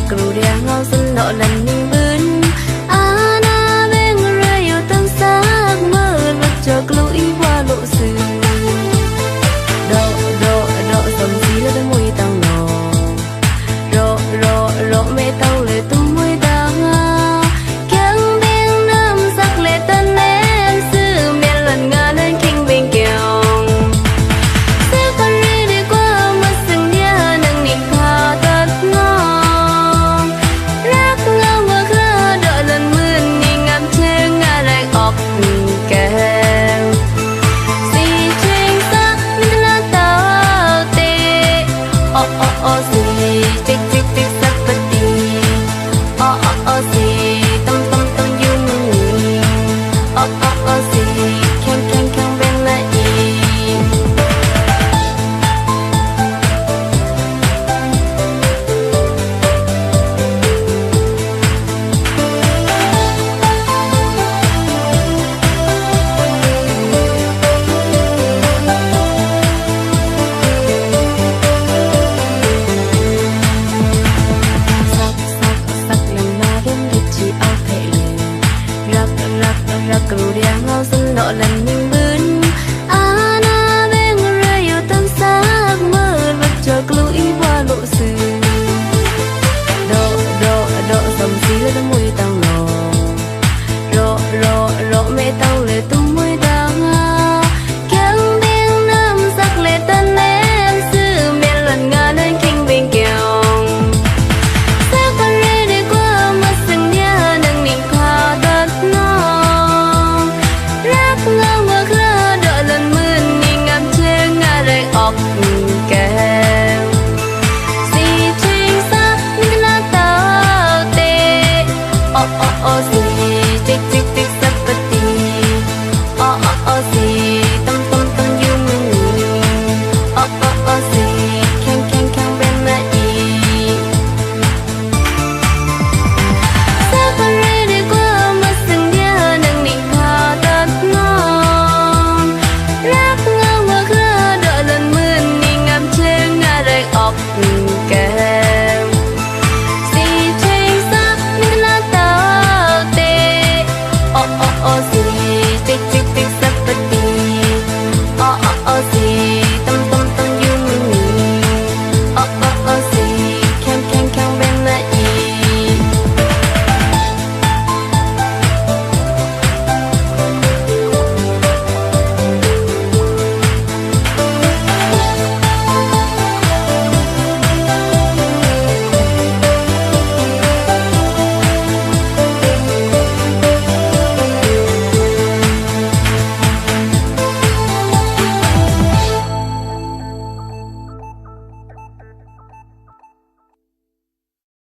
kru dia ngau sun lo lan ning bun ana beng rayo tam sak mơ vật cho klu i wa lộ sư do sầm xí lên môi tao nọ ro mẹ tao lệ tung môi tao keng beng nam sắc lệ tân em sư miền lần ngà lên kinh bên kèo sẽ con đi đi qua mất sừng dia nâng nịnh pha tất ngon rác ngao mơ khơ đợi lần mươn nhìn ngắm trên ngà lại ọc kèo si chuyên sắc nên là tao tê si tích tích tích sắc bất tì si tâm tâm tâm dung si keng keng keng bên lại kru dia ngau sun lo lan ning bun ana beng rayo tam sak mơ vật cho klu i wa lộ sư do sầm xí lên môi tao nọ ro mẹ tao lệ tung môi tao keng beng nam sắc lệ tân em sư miền lần ngà lên kinh bên kèo sẽ con đi đi qua mất sừng dia nâng nịnh pha tất ngon rác ngao mơ khơ đợi lần mươn nhìn ngắm trên ngà lại ọc kèo si chuyên sắc nên là tao tê